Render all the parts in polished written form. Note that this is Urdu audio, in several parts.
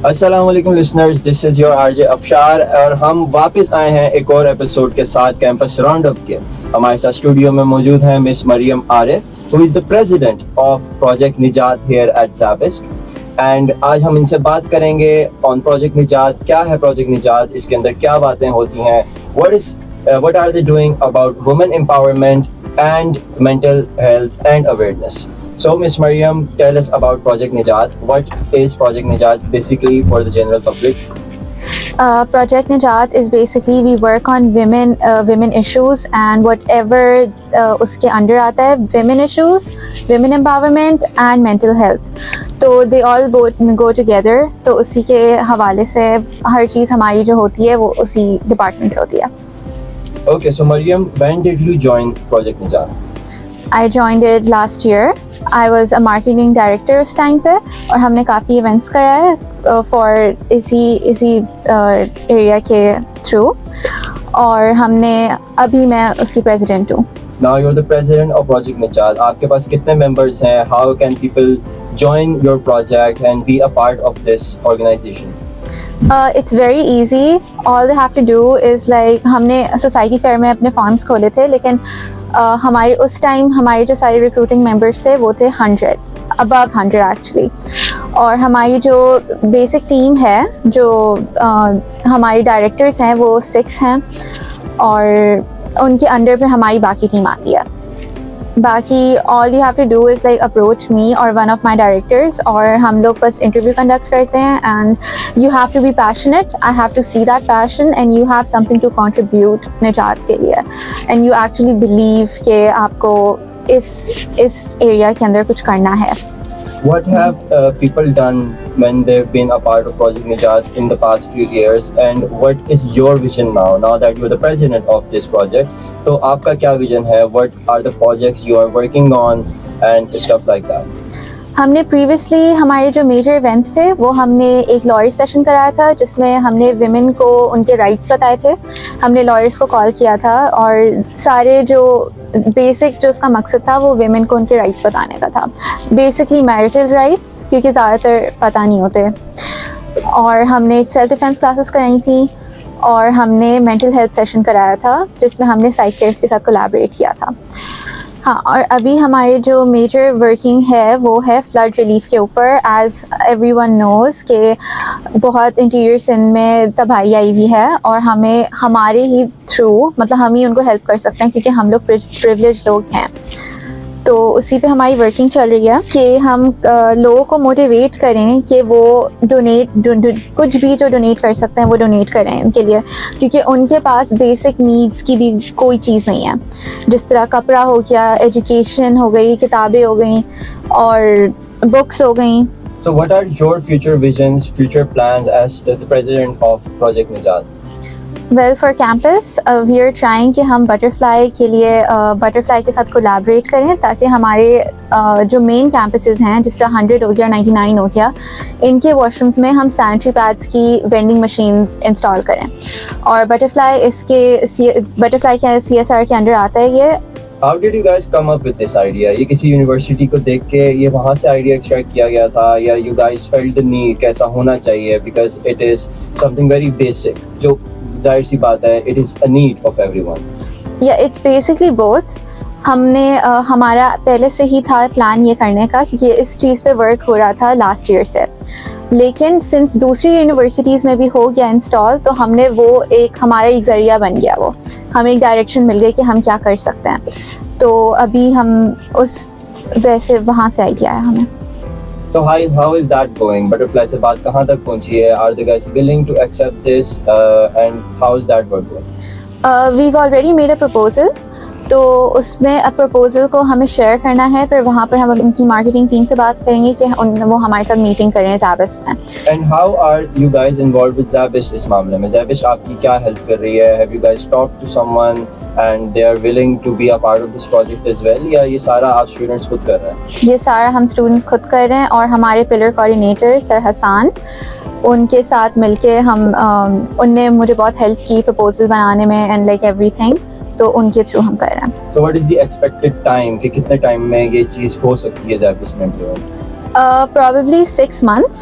السلام علیکم listeners, this is your RJ جے افشار اور ہم واپس آئے ہیں ایک اور ایپیسوڈ کے ساتھ کیمپس راؤنڈ اپ کے. ہمارے ساتھ اسٹوڈیو میں موجود ہیں مس مریم عارف who is the president of Project Nijat here at Zabist. And آج ہم ان سے بات کریں گے آن پروجیکٹ نجات. کیا ہے پروجیکٹ نجات، اس کے اندر کیا باتیں ہوتی ہیں، what are they doing about women empowerment and mental health and awareness. So Ms. Mariam, tell us about Project Nijat. What is Project Nijat basically for the general public? Project Nijat is basically we work on women issues and whatever uske under aata hai, women issues, women empowerment and mental health. So they all both go together. تو اسی کے حوالے سے ہر چیز ہماری جو ہوتی ہے وہ اسی ڈپارٹمنٹ سے ہوتی ہے. Okay, so Mariam, when did you join Project Nijat? I joined it last year. I was a marketing director اس ٹائم پہ اور ہم نے کافی ایونٹس کرائے فار اسی ایریا کے تھرو اور ہم نے ابھی میں اس کی پریزیڈنٹ ہوں. Now you're the president of Project Nijat. آپ کے پاس کتنے members ہیں؟ How can people join your project and be a part of this organization? It's very easy. All they have to do is like ہم نے سوسائٹی فیئر میں اپنے فارمس کھولے تھے لیکن ہمارے اس ٹائم ہمارے جو سارے ریکروٹنگ ممبرس تھے وہ تھے 100 ایکچولی. اور ہماری جو بیسک ٹیم ہے جو ہماری ڈائریکٹرس ہیں وہ 6 ہیں اور ان کے انڈر پہ ہماری باقی ٹیم آتی ہے. باقی all you have to do is like approach me اور ون آف مائی ڈائریکٹرز اور ہم لوگ بس انٹرویو کنڈکٹ کرتے ہیں and you have to be passionate. I have to see that passion and you have something to contribute Nijat کے لیے اینڈ یو ایکچولی بلیو کہ آپ کو اس ایریا کے اندر کچھ کرنا ہے. What have people done when they've been a part of Project Nijat in the past few years, and what is your vision now that you're the president of this project? So aapka kya vision hai? What are the projects you are working on and stuff like that? ہم نے پریویسلی ہمارے جو میجر ایونٹس تھے وہ ہم نے ایک لائر سیشن کرایا تھا جس میں ہم نے ویمن کو ان کے رائٹس بتائے تھے. ہم نے لائرس کو کال کیا تھا اور سارے جو بیسک جو اس کا مقصد تھا وہ ویمن کو ان کے رائٹس بتانے کا تھا. بیسکلی میرٹل رائٹس کیونکہ زیادہ تر پتہ نہیں ہوتے. اور ہم نے سیلف ڈیفینس کلاسز کرائی تھیں اور ہم نے مینٹل ہیلتھ سیشن کرایا تھا جس میں ہم نے سائیکیٹرسٹ کے ساتھ کولیبریٹ کیا تھا. ہاں اور ابھی ہمارے جو میجر ورکنگ ہے وہ ہے فلڈ ریلیف کے اوپر. ایز ایوری ون نوز کہ بہت انٹیریئر سندھ میں تباہی آئی ہوئی ہے اور ہمیں ہمارے ہی تھرو مطلب ہم ہی ان کو ہیلپ کر سکتے ہیں کیونکہ ہم لوگ پریویلیج لوگ ہیں. تو اسی پہ ہماری ورکنگ چل رہی ہے کہ ہم لوگوں کو موٹیویٹ کریں کہ وہ کچھ بھی جو ڈونیٹ کر سکتے ہیں وہ ڈونیٹ کریں ان کے لیے کیونکہ ان کے پاس بیسک نیڈس کی بھی کوئی چیز نہیں ہے. جس طرح کپڑا ہو گیا، ایجوکیشن ہو گئی، کتابیں ہو گئیں اور بکس ہو گئیں. So what are your future visions, future plans as the president of Project Nijat? Well for campus we are trying کہ ہم بٹرفلائی کے لیے بٹرفلائی کے ساتھ کولیبریٹ کریں تاکہ ہمارے جو مین کیمپسز ہیں جس طرح 100 ہو گیا، 99 ہو گیا، ان کے واش رومس میں ہم سینیٹری پیڈس کی وینڈنگ مشینز انسٹال کریں. اور بٹرفلائی کے CSR کے انڈر آتا ہے. یہ How did you guys come up with this idea? یہ کسی یونیورسٹی کو دیکھ کے یہ وہاں سے آئیڈیا ایکسٹریکٹ کیا گیا تھا یا you guys felt the need کیسا ہونا چاہیے because it is something very basic جو ظاہر سی بات ہے it is a need of everyone. Yeah, it's basically both. ہم نے ہمارا پہلے سے ہی تھا پلان یہ کرنے کا کیونکہ اس چیز پہ ورک ہو رہا تھا لاسٹ ایئر سے لیکن سنس دوسری یونیورسٹیز میں بھی ہو گیا انسٹال تو ہم نے وہ ہمارا ایک ذریعہ بن گیا. وہ ہمیں ایک ڈائریکشن مل گئی کہ ہم کیا کر سکتے ہیں. تو ابھی ہم اس ویسے وہاں سے آئیڈیا ہے ہمیں. So how is that going? Butterfly سے بات کہاں تک پہنچی ہے? Are the guys willing to accept this and how is that work going? We've already made a proposal. تو اس میں پروپوزل کو ہمیں شیئر کرنا ہے پھر وہاں پر ہم ان کی مارکیٹنگ ٹیم سے بات کریں گے کہ وہ ہمارے ساتھ میٹنگ کریں زابسٹ میں. And how are you guys involved with Zabist اس معاملے میں؟ Zabist آپ کی کیا ہیلپ کر رہی ہے؟ Have you guys talked to someone and they are willing to be a part of this project as well یا یہ سارا آپ اسٹوڈنٹس خود کر رہے ہیں؟ یہ سارا ہم اسٹوڈنٹس خود کر رہے ہیں اور ہمارے پلر کوآرڈینیٹر سر حسان ان کے ساتھ مل کے ان نے مجھے بہت ہیلپ کی پروپوزل بنانے میں اینڈ لائک ایوری تھنگ. تو ان کے تھرو ہم کر رہے ہیں. So what is the expected time کہ کتنے ٹائم میں یہ چیز ہو سکتی ہے زابسٹ میں implement؟ probably 6 months,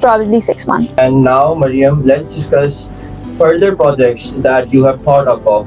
probably 6 months. And now, Mariam, let's discuss further projects that you have thought of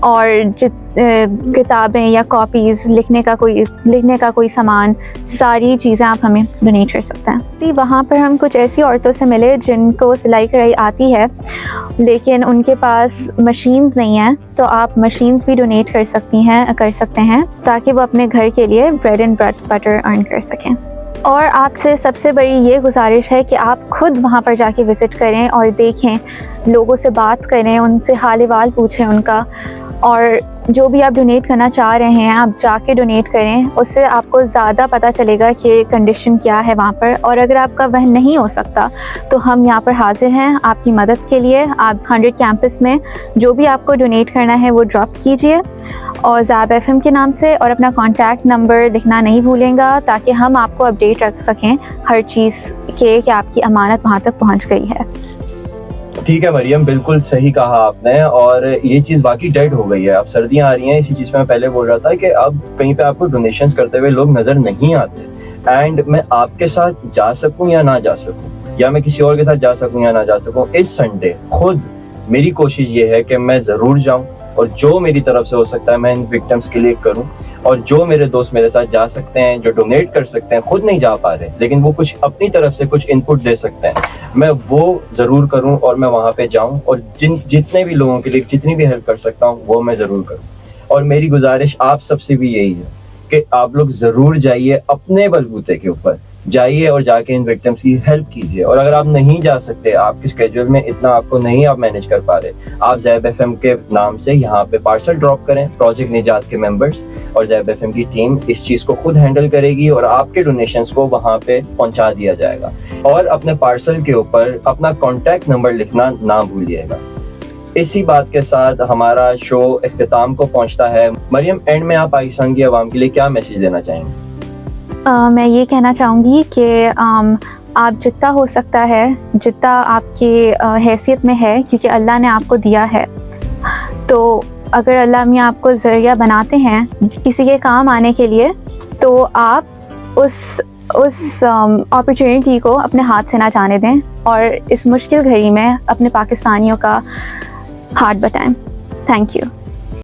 اور کتابیں یا کاپیز، لکھنے کا کوئی سامان، ساری چیزیں آپ ہمیں ڈونیٹ کر سکتے ہیں. وہاں پر ہم کچھ ایسی عورتوں سے ملے جن کو سلائی کڑھائی آتی ہے لیکن ان کے پاس مشینز نہیں ہیں، تو آپ مشینز بھی ڈونیٹ کر سکتے ہیں تاکہ وہ اپنے گھر کے لیے بریڈ اینڈ بٹر ارن کر سکیں. اور آپ سے سب سے بڑی یہ گزارش ہے کہ آپ خود وہاں پر جا کے وزٹ کریں اور دیکھیں، لوگوں سے بات کریں، ان سے حال احوال پوچھیں ان کا، اور جو بھی آپ ڈونیٹ کرنا چاہ رہے ہیں آپ جا کے ڈونیٹ کریں. اس سے آپ کو زیادہ پتہ چلے گا کہ کنڈیشن کیا ہے وہاں پر. اور اگر آپ کا وہ نہیں ہو سکتا تو ہم یہاں پر حاضر ہیں آپ کی مدد کے لیے. آپ 100 کیمپس میں جو بھی آپ کو ڈونیٹ کرنا ہے وہ ڈراپ کیجئے اور زیب ایف ایم کے نام سے، اور اپنا کانٹیکٹ نمبر لکھنا نہیں بھولیں گا تاکہ ہم آپ کو اپڈیٹ رکھ سکیں ہر چیز کہ آپ کی امانت وہاں تک پہنچ گئی ہے. ٹھیک ہے مریم، بالکل صحیح کہا آپ نے، اور یہ چیز باقی ڈیڈ ہو گئی ہے. اب سردیاں آ رہی ہیں، اسی چیز میں پہلے بول رہا تھا کہ اب کہیں پہ آپ کو ڈونیشنز کرتے ہوئے لوگ نظر نہیں آتے. اینڈ میں آپ کے ساتھ جا سکوں یا نہ جا سکوں، یا میں کسی اور کے ساتھ جا سکوں یا نہ جا سکوں، اس سنڈے خود میری کوشش یہ ہے کہ میں ضرور جاؤں، اور جو میری طرف سے ہو سکتا ہے میں ان وکٹمس کے لیے کروں. اور جو میرے دوست میرے ساتھ جا سکتے ہیں، جو ڈونیٹ کر سکتے ہیں، خود نہیں جا پا رہے لیکن وہ کچھ اپنی طرف سے کچھ ان پٹ دے سکتے ہیں، میں وہ ضرور کروں اور میں وہاں پہ جاؤں، اور جتنے بھی لوگوں کے لیے جتنی بھی ہیلپ کر سکتا ہوں وہ میں ضرور کروں. اور میری گزارش آپ سب سے بھی یہی ہے کہ آپ لوگ ضرور جائیے، اپنے بلبوتے کے اوپر جائیے اور جا کے ان وکٹمس کی ہیلپ کیجیے. اور اگر آپ نہیں جا سکتے، آپ کے اسکیجول میں اتنا آپ کو نہیں آپ مینیج کر پا رہے، آپ زیب ایف ایم کے نام سے یہاں پہ پارسل ڈراپ کریں. پروجیکٹ نجات کے ممبرس اور زیب ایف ایم کی ٹیم اس چیز کو خود ہینڈل کرے گی اور آپ کے ڈونیشنز کو وہاں پہ پہنچا دیا جائے گا. اور اپنے پارسل کے اوپر اپنا کانٹیکٹ نمبر لکھنا نہ بھولیے گا. اسی بات کے ساتھ ہمارا شو اختتام کو پہنچتا ہے. مریم، اینڈ میں آپ پاکستان کی عوام کے لیے کیا میسج دینا چاہیں گے؟ میں یہ کہنا چاہوں گی کہ آپ جتنا ہو سکتا ہے، جتنا آپ کی حیثیت میں ہے، کیونکہ اللہ نے آپ کو دیا ہے، تو اگر اللہ میاں آپ کو ذریعہ بناتے ہیں کسی کے کام آنے کے لیے، تو آپ اس اپرچونیٹی کو اپنے ہاتھ سے نہ جانے دیں اور اس مشکل گھڑی میں اپنے پاکستانیوں کا ہاتھ بٹائیں. Thank you.